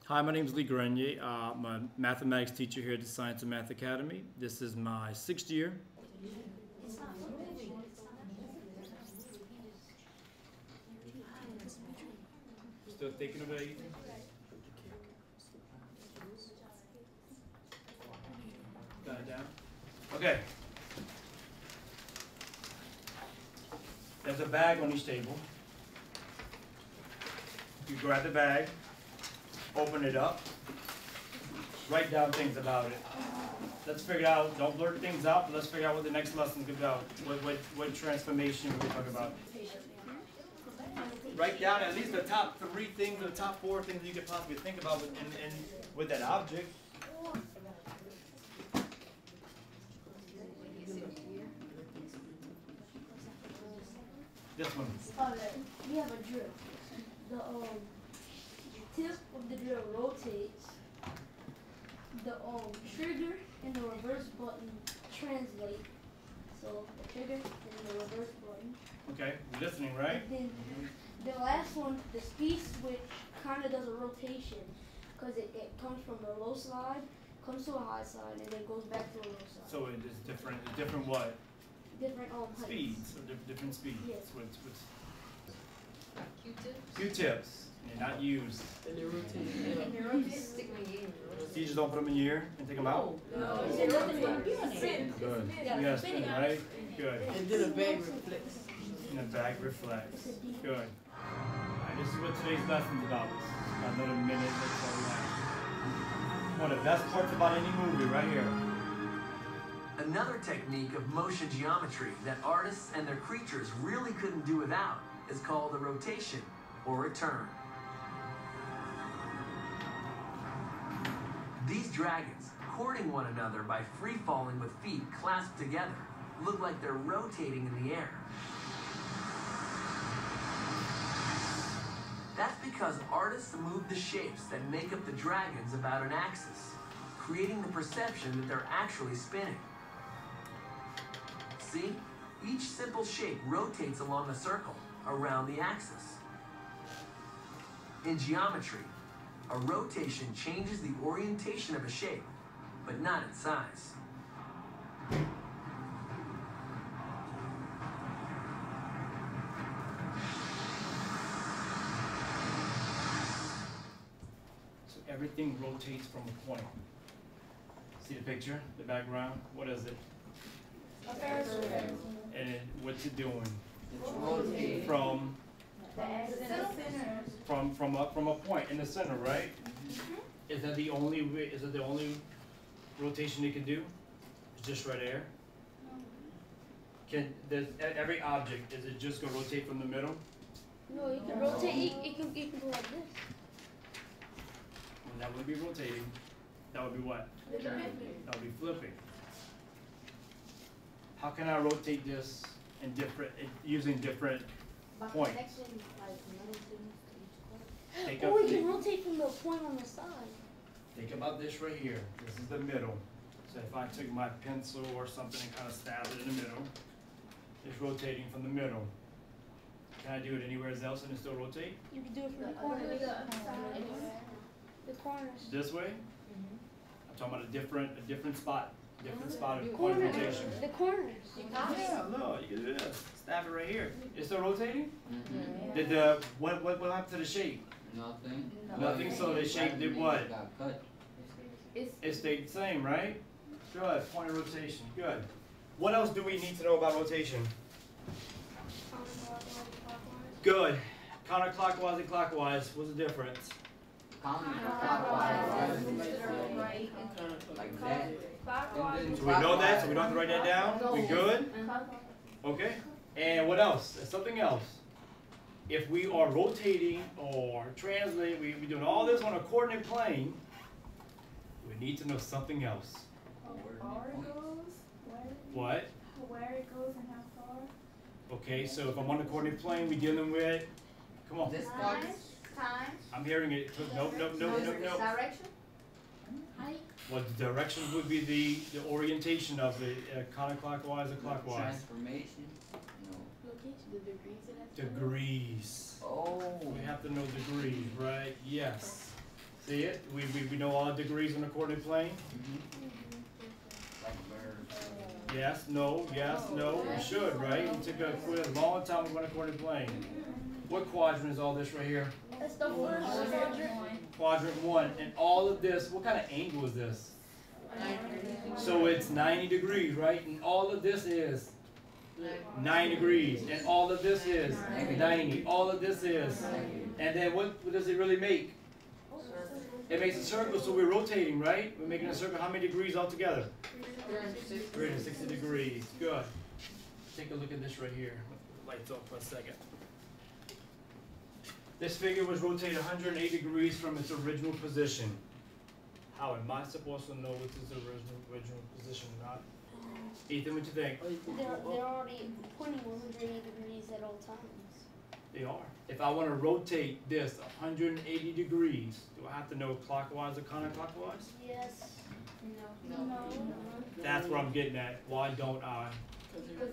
Hi, my name is Granier. I'm a mathematics teacher here at the Science and Math Academy. This is my 6th year. Still thinking about it? Got it down? Okay. There's a bag on each table. You grab the bag, open it up, write down things about it. Let's figure out, don't blurt things out, but let's figure out what the next lesson is about. What transformation we're talking about. Write down at least the top 3 things, or the top 4 things you could possibly think about with that object. This one. We have a drill. The tip of the drill rotates. The trigger and the reverse button translate. So the trigger and the reverse button. Okay, you're listening, right? And then the last one, the speed switch, kind of does a rotation because it comes from the low slide, comes to a high side, and then goes back to a low side. So it is different what? Different Speeds, or different speeds. Yes. Q-tips? Q-tips, and not used. And they're rotating. Stick my ear. So you just don't put them in your ear and take them out? No. Good. Yes, right? Good. And then a bag reflects. And the bag reflects. Good. Alright, this is what today's lesson's about. About another minute, that's all we have. One of the best parts about any movie, right here. Another technique of motion geometry that artists and their creatures really couldn't do without is called a rotation, or a turn. These dragons, courting one another by free-falling with feet clasped together, look like they're rotating in the air. That's because artists move the shapes that make up the dragons about an axis, creating the perception that they're actually spinning. See? Each simple shape rotates along a circle around the axis. In geometry, a rotation changes the orientation of a shape, but not its size. So everything rotates from a point. See the picture, the background? What is it? A Ferris wheel. And what's it doing? It's rotating. From a point in the center, right? Is that the only rotation it can do? It's just right there. Does every object, is it just gonna rotate from the middle? No, it can rotate. It can go like this. And that would be rotating. That would be what? That would be flipping. How can I rotate this using different points? We can rotate from the point on the side. Think about this right here. This is the middle. So if I took my pencil or something and kind of stabbed it in the middle, it's rotating from the middle. Can I do it anywhere else and it still rotate? You can do it from the corners. The corners. This way? I'm talking about a different spot. Different spot of point Corners. rotation. The corners. Yeah, look, you can do this. Stab it right here. It's still rotating? Did what happened to the shape? Nothing. Nothing, so the shape did what? Got cut. It stayed the same, right? Good, point of rotation, good. What else do we need to know about rotation? Good. Counterclockwise and clockwise, what's the difference? Counterclockwise. Like that. So we know that, so we don't have to write that down? We good? Okay. And what else? There's something else. If we are rotating or translating, we're doing all this on a coordinate plane, we need to know something else. Where it goes, What? where it goes and how far. Okay, so if I'm on the coordinate plane, we're dealing with, come on. Time. I'm hearing it. Nope. Direction. Well, the direction would be the orientation of the counterclockwise or clockwise. Transformation? No. The degrees of that. Degrees. Oh. We have to know degrees, right? Yes. See it? We know all the degrees on the coordinate plane. Like birds. Yes, no, yes, no. We should, right? We took a quiz a long time ago on the coordinate plane. What quadrant is all this right here? That's the first quadrant. Quadrant 1. And all of this, what kind of angle is this? So it's 90 degrees, right? And all of this is 9 degrees. And all of this is 90. All of this is. And then what does it really make? It makes a circle, so we're rotating, right? We're making a circle. How many degrees altogether? 360 degrees. Good. Take a look at this right here. Lights off for a second. This figure was rotated 180 degrees from its original position. How am I supposed to know what's its original position or not? Ethan, what you think? They're already pointing 180 degrees at all times. They are. If I want to rotate this 180 degrees, do I have to know clockwise or counterclockwise? Yes. No. That's what I'm getting at. Why don't I?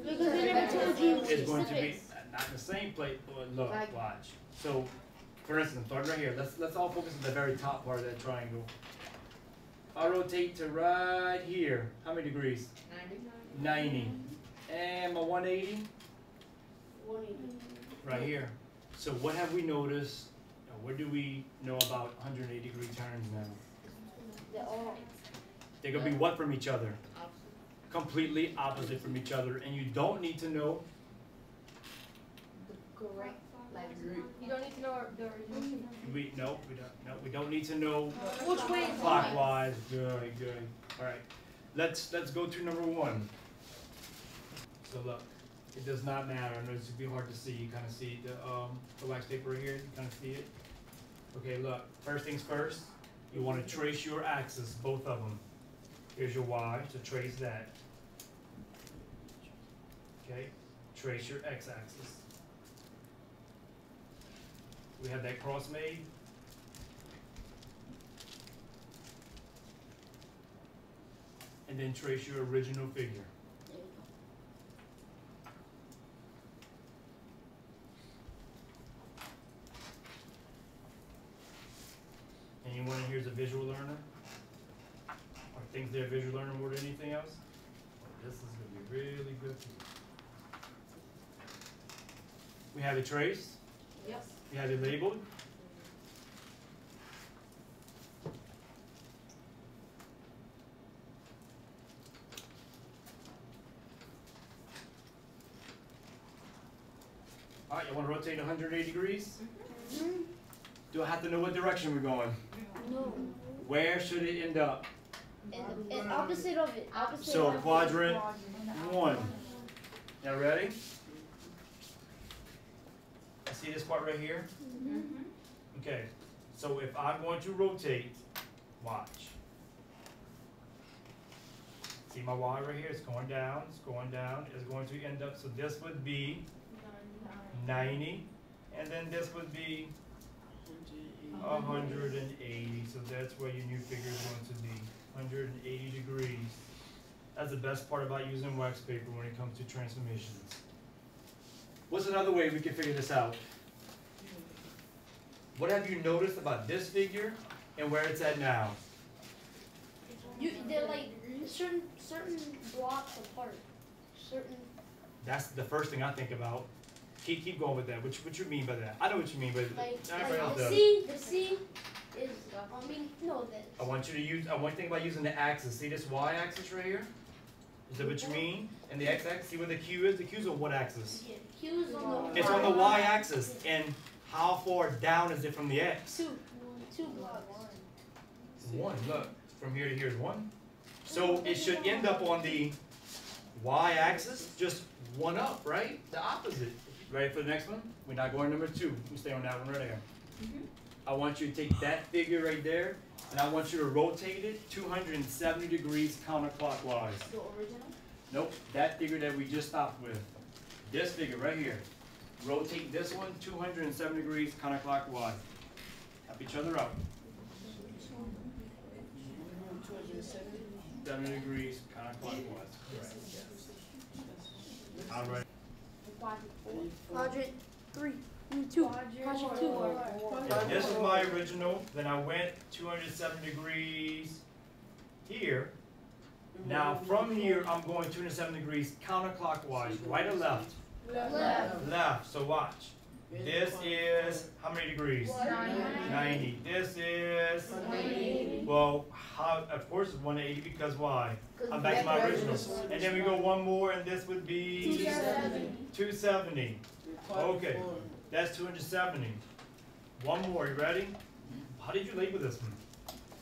Because they never told you It's going to be specifics. not in the same plate, but look, watch. So, for instance, start right here. Let's all focus on the very top part of that triangle. If I rotate to right here, how many degrees? 90. And my 180? 180. Right here. So what have we noticed? What do we know about 180 degree turns now? They're all. They're going to be what from each other? Completely opposite from each other. And you don't need to know. Correct. Like, You don't need to know the original. We don't need to know Which way is clockwise. Good. All right. Let's go to number 1. So look, it does not matter. I know this would be hard to see. You kind of see the wax paper right here. You kind of see it. Okay, look. First things first. You want to trace your axis, both of them. Here's your y, so trace that. Okay. Trace your x-axis. We have that cross made. And then trace your original figure. Anyone in here is a visual learner? Or thinks they're a visual learner more than anything else? Well, this is going to be really good for you. We have it traced. Yes. We have it labeled. All right, you want to rotate 180 degrees? Mm-hmm. Do I have to know what direction we're going? No. Where should it end up? And opposite of it. Opposite So of it. quadrant 1. Y'all ready? See this part right here? Okay, so if I'm going to rotate, watch. See my y right here? It's going down, it's going down. It's going to end up, so this would be 90, and then this would be 180. So that's where your new figure is going to be, 180 degrees. That's the best part about using wax paper when it comes to transformations. What's another way we can figure this out? What have you noticed about this figure and where it's at now? They're like certain blocks apart. Certain. That's the first thing I think about. Keep going with that. What you mean by that? I know what you mean, but everybody else The does. C is. I want you to think about using the axis. See this y-axis right here? Is that what you mean? And the x-axis. See where the Q is? The Q's on what axis? Yeah, Q is on the. It's on the y-axis. And how far down is it from the x? 2 blocks. 1. Look, from here to here is 1. So it should end up on the y-axis, just 1 up, right? The opposite. Ready for the next one? We're not going to number 2. We stay on that one right there. I want you to take that figure right there, and I want you to rotate it 270 degrees counterclockwise. the original? Nope, that figure that we just stopped with. This figure right here. Rotate this one 270 degrees counterclockwise. Help each other out. 70 degrees counterclockwise. Correct. All right. Quadrant 3. Two. Project 2. If this is my original, then I went 207 degrees here. Now from here, I'm going 207 degrees counterclockwise, right or left? Left. Left. So watch. This is how many degrees? 90. This is, well, how, of course it's 180 because why? I'm back to my original. And then we go one more and this would be 270. Okay, that's 270. One more, you ready? How did you label this one?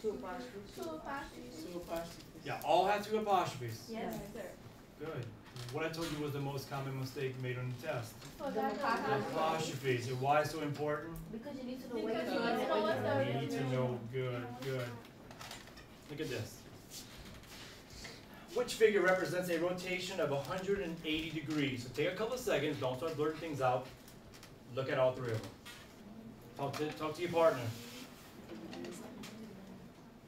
Two apostrophes. Yeah, all have 2 apostrophes. Yes, sir. Good. What I told you was the most common mistake made on the test. The Apostrophes. And why so important? Because you need to know Because what you need to know what's the You need to know. Good, good. Look at this. Which figure represents a rotation of 180 degrees? So take a couple of seconds. Don't start blurting things out. Look at all 3 of them. Talk to your partner.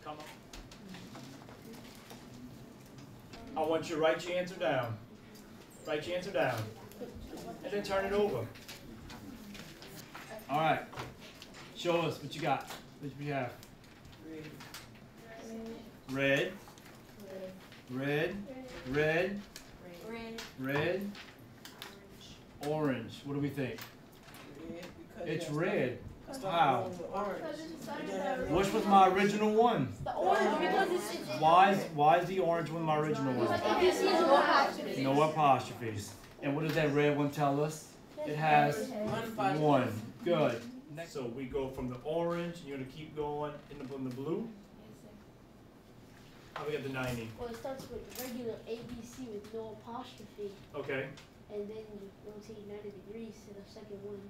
Come on. I want you to write your answer down. Write your answer down. And then turn it over. All right. Show us what you got. What you have. Red. Red. Red. Red. Orange. What do we think? It's red. How? Which was my original one? The orange because it's Why is the orange one my original one? ABC is no apostrophe. No apostrophes. And what does that red one tell us? It has 1. Good. Next, so we go from the orange, you're going to keep going in the blue. How we got the 90? Well, it starts with regular ABC with no apostrophe, Okay. and then you rotate 90 degrees to the second one.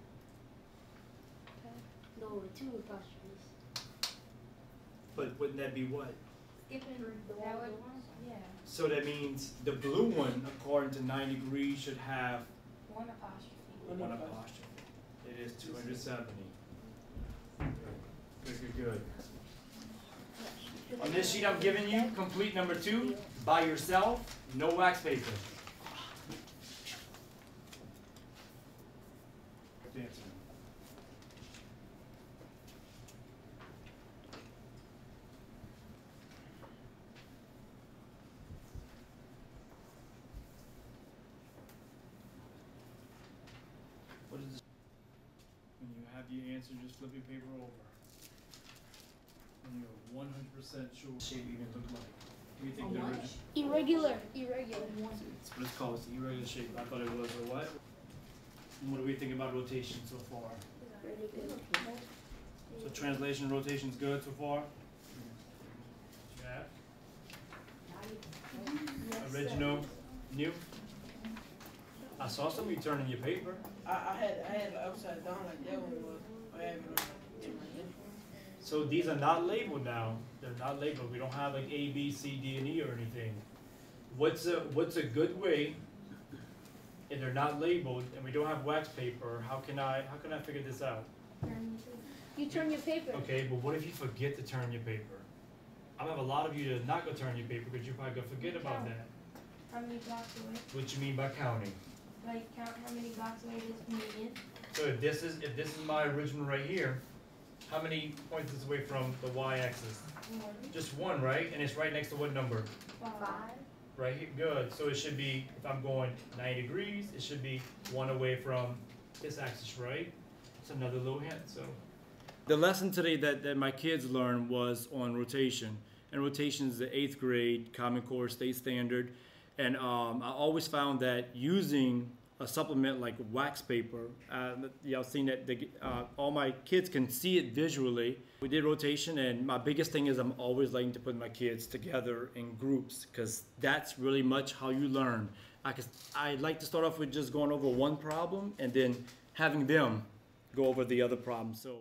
No, with 2 apostrophes. But wouldn't that be what? Skipping the That would- one. Yeah. So that means the blue one, according to 90 degrees, should have One apostrophe. 1 apostrophe. It is 270. Good. On this sheet I'm giving you, complete number 2, by yourself, no wax paper. Answer. What is this? When you have your answer, just flip your paper over. When you're 100% sure what shape even look like. What do you think the original? Irregular. It's what it's called. It's the irregular shape. I thought it was, or what? And what do we think about rotation so far? Really good. So translation rotation's good so far? Yeah. Original, new. I saw some of you turning your paper. I had it upside down like that one was. I have it in my head. So these are not labeled now. They're not labeled. We don't have like A, B, C, D, and E or anything. What's a good way? If they're not labeled and we don't have wax paper, how can I figure this out? You turn your paper. Okay, but what if you forget to turn your paper? I have a lot of you that not gonna turn your paper because you're probably gonna forget about that. How many blocks away? What you mean by counting? Like count how many blocks away it is from the end? So if this is my original right here, how many points is away from the y-axis? Just 1, right? And it's right next to what number? 5. Right here, good. So it should be, if I'm going 90 degrees, it should be 1 away from this axis, right? It's another little hint, so. The lesson today that my kids learned was on rotation. And rotation is the 8th grade Common Core State Standard. And I always found that using a supplement like wax paper, y'all seen that all my kids can see it visually. We did rotation, and my biggest thing is I'm always liking to put my kids together in groups because that's really much how you learn. I like to start off with just going over one problem and then having them go over the other problem. So.